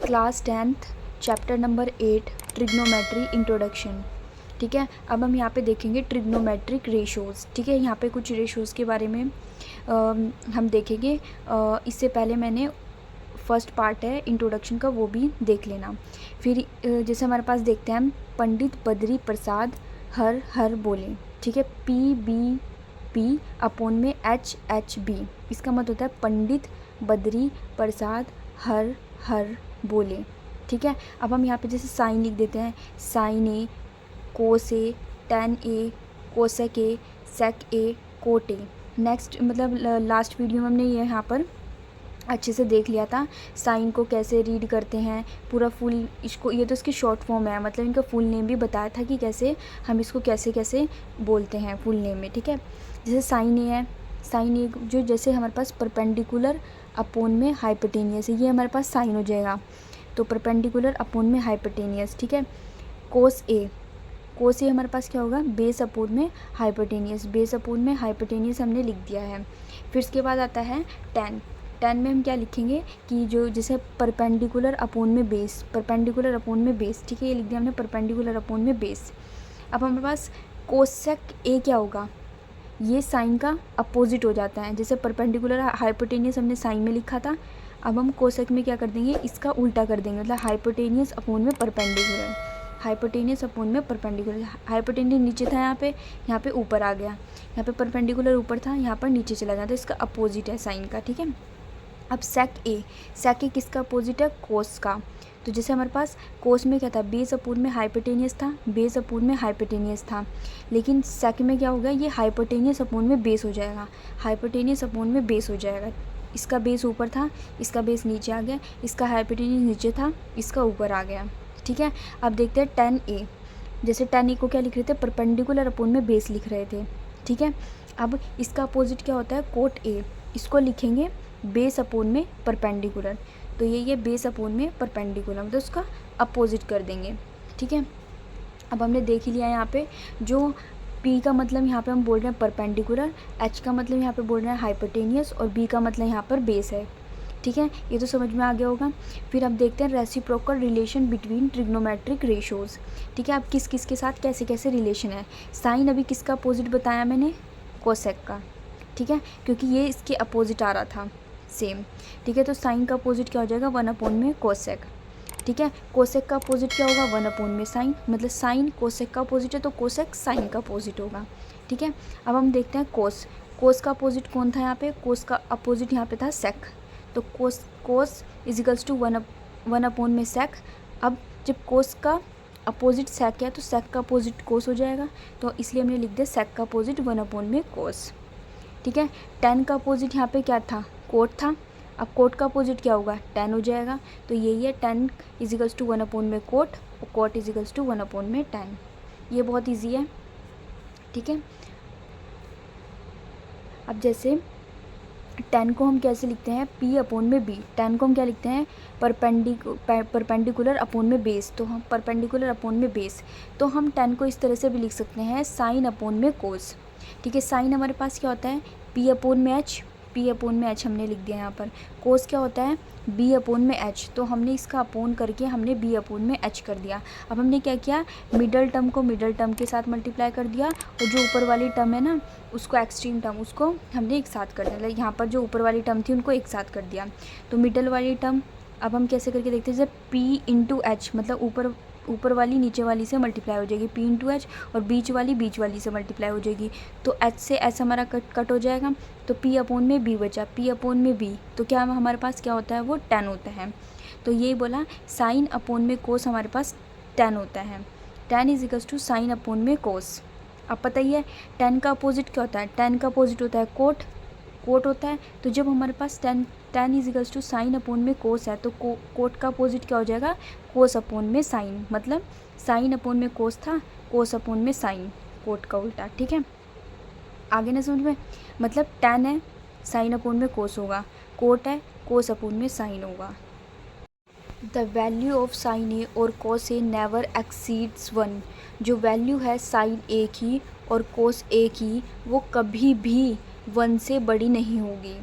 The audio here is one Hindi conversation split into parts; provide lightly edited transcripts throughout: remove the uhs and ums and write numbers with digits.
Class 10th chapter number 8 trigonometry introduction. ठीक है, अब हम यहाँ पे देखेंगे ट्रिग्नोमेट्रिक रेशोज़। ठीक है, यहाँ पे कुछ रेशोज़ के बारे में हम देखेंगे। इससे पहले मैंने फर्स्ट पार्ट है इंट्रोडक्शन का, वो भी देख लेना। फिर जैसे हमारे पास देखते हैं हम, पंडित बद्री प्रसाद हर हर बोले। ठीक है, PBP अपोन में HHB, इसका मतलब होता है पंडित बद्री प्रसाद हर हर बोले। ठीक है, अब हम यहाँ पे जैसे साइन लिख देते हैं, sine A, cos A, tan A, cosec A, sec A, cot A. Next मतलब लास्ट वीडियो में हमने ये यहाँ पर अच्छे से देख लिया था साइन को कैसे रीड करते हैं, पूरा फुल इसको, ये तो इसकी शॉर्ट फॉर्म है, मतलब इनका फुल नेम भी बताया था कि कैसे हम इसको कैसे कैसे बोलते हैं फुल नेम में। ठीक है, जैसे साइन ए है, साइन ए जो जैसे हमारे पास परपेंडिकुलर अपोन में हाइपोटेनियस है, ये हमारे पास साइन हो जाएगा, तो परपेंडिकुलर अपोन में हाइपोटेनियस। ठीक है, कोस ए, कोस ए हमारे पास क्या होगा, बेस अपोन में हाइपोटेनियस, बेस अपोन में हाइपोटेनियस हमने लिख दिया है। फिर इसके बाद आता है टेन। टेन में हम क्या लिखेंगे कि जो जैसे परपेंडिकुलर अपोन में बेस, परपेंडिकुलर अपोन में बेस। ठीक है, ये लिख दिया हमने परपेंडिकुलर अपोन में बेस। अब हमारे पास कोसेक ए क्या होगा, ये साइन का अपोजिट हो जाता है। जैसे परपेंडिकुलर हाइपोटेनियस हमने साइन में लिखा था, अब हम कोसेक में क्या कर देंगे, इसका उल्टा कर देंगे, मतलब हाइपोटेनियस अपोन में परपेंडिकुलर, हाइपोटेनियस अपोन में परपेंडिकुलर। हाइपोटेनियस नीचे था, यहाँ पे ऊपर आ गया, यहाँ पे परपेंडिकुलर ऊपर था, यहाँ पर नीचे चला गया, तो इसका अपोजिट है साइन का। ठीक है, अब सेक ए, सेक ए किसका अपोजिट है, कोस का। तो जैसे हमारे पास कोस में क्या था, बेस अपोन में हाइपोटेनियस था, बेस अपोन में हाइपोटेनियस था, लेकिन सेक में क्या हो गया, ये हाइपोटेनियस अपोन में बेस हो जाएगा, हाइपोटेनियस अपोन में बेस हो जाएगा। इसका बेस ऊपर था, इसका बेस नीचे आ गया, इसका हाइपोटेनियस नीचे था, इसका ऊपर आ गया। ठीक है, अब देखते हैं टेन ए। जैसे टेन ए को क्या लिख रहे थे, परपेंडिकुलर अपोन में बेस लिख रहे थे। ठीक है, अब इसका अपोजिट क्या होता है, कोट ए, इसको लिखेंगे बेस अपोन में परपेंडिकुलर, तो ये बेस अपोन में परपेंडिकुलर, मतलब उसका अपोजिट कर देंगे। ठीक है, अब हमने देख ही लिया यहाँ पे, जो P का मतलब यहाँ पे हम बोल रहे हैं परपेंडिकुलर, H का मतलब यहाँ पे बोल रहे हैं हाइपोटेनियस, और B का मतलब यहाँ पर बेस है। ठीक है, ये तो समझ में आ गया होगा। फिर अब देखते हैं reciprocal relation between trigonometric ratios. ठीक है, अब किस किस के साथ कैसे कैसे रिलेशन है। साइन अभी किसका अपोजिट बताया मैंने, कोसेक का। ठीक है, क्योंकि ये इसके अपोजिट आ रहा था सेम। ठीक है, तो साइन का अपोजिट क्या हो जाएगा, 1 अपोन में कोसेक। ठीक है, कोसेक का अपोजिट क्या होगा, 1 अपोन में साइन, मतलब साइन कोसेक का अपोजिट है, तो कोसेक साइन का अपोजिट होगा। ठीक है, अब हम देखते हैं कोस। कोस का अपोजिट कौन था यहाँ पे, कोस का अपोजिट यहाँ पे था सेक, तो कोस इज इक्वल्स टू 1 अपोन में सेक। अब जब कोस का अपोजिट सेक है, तो सेक का अपोजिट कोस हो जाएगा, तो इसलिए हमने लिख दिया सेक का अपोजिट 1 अपोन में कोस। ठीक है, टेन का अपोजिट यहाँ पे क्या था, कोट था, अब कोट का अपोजिट क्या होगा, टेन हो जाएगा, तो यही है टेन इजिकल्स टू 1 अपोन में कोट, और कोट इजिकल्स टू 1 अपोन में टेन। ये बहुत इजी है। ठीक है, अब जैसे टेन को हम कैसे लिखते हैं, P अपोन में B, टेन को हम क्या लिखते हैं, परपेंडिकुलर अपोन में बेस, तो हम परपेंडिकुलर अपोन में बेस, तो हम टेन को इस तरह से भी लिख सकते हैं, साइन अपोन में कोस। ठीक है, साइन हमारे पास क्या होता है, P अपोन में H, P अपोन में H हमने लिख दिया यहाँ पर। कोस क्या होता है, B अपोन में H, तो हमने इसका अपोन करके हमने B अपोन में H कर दिया। अब हमने क्या किया, मिडल टर्म को मिडल टर्म के साथ मल्टीप्लाई कर दिया, और जो ऊपर वाली टर्म है ना, उसको एक्सट्रीम टर्म, उसको हमने एक साथ कर दिया, यहाँ पर जो ऊपर वाली टर्म थी उनको एक साथ कर दिया, तो मिडल वाली टर्म अब हम कैसे करके देखते हैं, जैसे P इंटू एच, मतलब ऊपर वाली नीचे वाली से मल्टीप्लाई हो जाएगी, P इंटू एच, और बीच वाली से मल्टीप्लाई हो जाएगी, तो H से H हमारा कट हो जाएगा, तो P अपोन में B बचा, P अपोन में B, तो क्या हमारे पास क्या होता है, वो 10 होता है। तो यही बोला, साइन अपोन में कोस हमारे पास 10 होता है, 10 is equals to sine upon में कोस। अब पता ही है 10 का अपोजिट क्या होता है, 10 का अपोजिट होता है कोट होता है, तो जब हमारे पास 10 is equals to sine upon में कोस है, तो कोट का अपोजिट क्या हो जाएगा, कोस अपोन में साइन, मतलब साइन अपोन में कोस था, कोस अपोन में साइन, कोट का उल्टा। ठीक है, आगे ना समझ में, मतलब 10 है, साइन अपोन में कोस होगा, कोट है, कोस अपोन में साइन होगा। द वैल्यू ऑफ साइन ए और कोस ए नेवर एक्सीड्स 1, जो वैल्यू है साइन ए की और कोस ए की, वो कभी भी 1 से बड़ी नहीं होगी।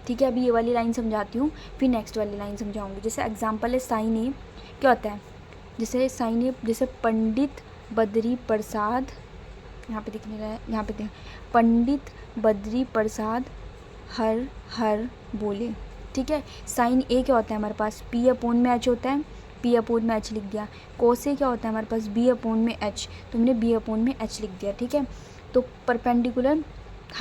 ठीक है, अभी ये वाली लाइन समझाती हूँ, फिर नेक्स्ट वाली लाइन समझाऊंगी। जैसे एग्जांपल है साइन ए, क्या होता है, जैसे साइन ए, जैसे पंडित बद्री प्रसाद, यहाँ पे दिख नहीं रहा है, यहाँ पे देख, पंडित बद्री प्रसाद हर हर बोले। ठीक है, साइन ए क्या होता है हमारे पास, पी अपोन में एच होता है, पी अपोन में एच लिख दिया। कोस ए क्या होता है हमारे पास, बी अपोन में एच, तो हमने बी अपोन में एच लिख दिया। ठीक है, तो परपेंडिकुलर,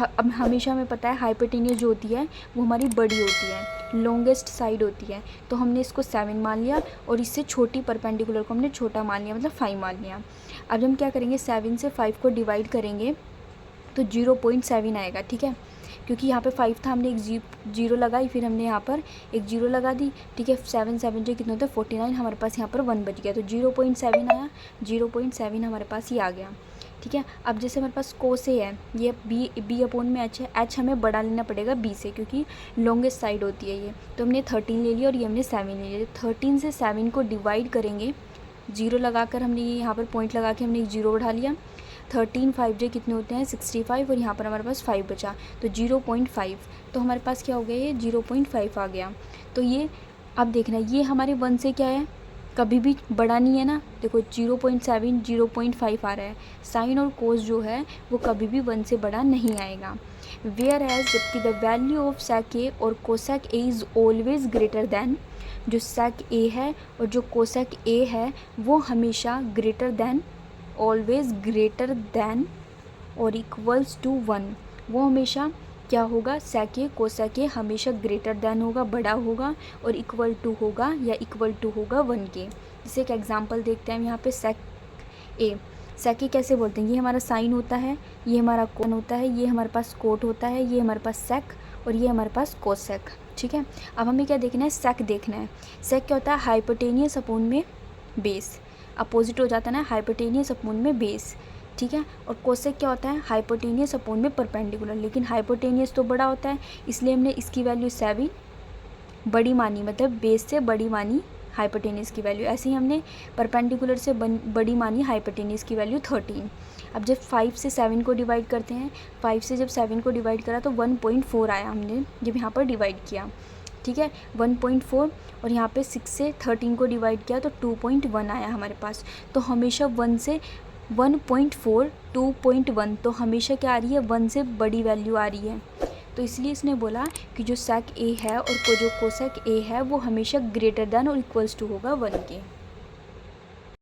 अब हमेशा हमें पता है हाइपोटेनियस जो होती है वो हमारी बड़ी होती है, लॉन्गेस्ट साइड होती है, तो हमने इसको 7 मान लिया और इससे छोटी परपेंडिकुलर को हमने छोटा मान लिया, मतलब 5 मान लिया। अब हम क्या करेंगे, 7 से 5 को डिवाइड करेंगे तो 0.7 आएगा। ठीक है, क्योंकि यहाँ पे 5 था, हमने एक जीरो लगाई, फिर हमने यहाँ पर एक जीरो लगा दी। ठीक है, 7 7 जो कितने होते हैं 49, हमारे पास यहाँ पर 1 बच गया, तो 0.7 आया, 0.7 हमारे पास ये आ गया। ठीक है, अब जैसे हमारे पास कोस ए है, ये बी अपोन में एच है, एच हमें बड़ा लेना पड़ेगा बी से, क्योंकि लॉन्गेस्ट साइड होती है ये, तो हमने 13 ले लिया और ये हमने 7 ले लिया। 13 से 7 को डिवाइड करेंगे, जीरो लगाकर हमने ये यहाँ पर पॉइंट लगा के हमने एक जीरो बढ़ा लिया। 13 5 जे कितने होते हैं 65, और यहाँ पर हमारे पास 5 बचा, तो 0.5, तो हमारे पास क्या हो गया, ये 0.5 आ गया। तो ये अब देखना, ये हमारे 1 से क्या है, कभी भी बड़ा नहीं है ना, देखो 0.7 0.5 आ रहा है, साइन और कोस जो है वो कभी भी 1 से बड़ा नहीं आएगा। वेयर एज, जबकि द वैल्यू ऑफ सेक ए और cosec A is always greater than, जो सेक ए है और जो कोसेक ए है वो हमेशा greater than, always greater than और इक्वल्स टू 1, वो हमेशा क्या होगा, सेक ए कोसेक ए हमेशा ग्रेटर दैन होगा, बड़ा होगा, और इक्वल टू होगा या इक्वल टू होगा 1 के। जैसे एक एग्जांपल देखते हैं यहाँ पे, सेक ए कैसे बोलते हैं, ये हमारा साइन होता है, ये हमारा कोन होता है, ये हमारे पास कोट होता है, ये हमारे पास सेक, और ये हमारे पास कोसेक। ठीक है, अब हमें क्या देखना है, सेक देखना है। सेक क्या होता है, हाइपोटेनियस अपोन में बेस, अपोजिट हो जाता है ना, हाइपोटेनियस अपोन में बेस। ठीक है, और कोसेक क्या होता है, हाइपोटेनियस अपोन में परपेंडिकुलर, लेकिन हाइपोटेनियस तो बड़ा होता है, इसलिए हमने इसकी वैल्यू 7 बड़ी मानी, मतलब बेस से बड़ी मानी हाइपोटेनियस की वैल्यू। ऐसे ही हमने परपेंडिकुलर से बड़ी मानी हाइपोटेनियस की वैल्यू 13। अब जब 5 से 7 को डिवाइड करते हैं, 5 से जब 7 को डिवाइड करा तो 1.4 आया, हमने जब यहाँ पर डिवाइड किया। ठीक है, 1.4, और यहाँ पे 6 से 13 को डिवाइड किया तो 2.1 आया हमारे पास। तो हमेशा 1 से 1.4 2.1, तो हमेशा क्या आ रही है, 1 से बड़ी वैल्यू आ रही है। तो इसलिए इसने बोला कि जो सेक ए है और जो कोसेक ए है वो हमेशा ग्रेटर दैन और इक्वल्स टू होगा 1 के।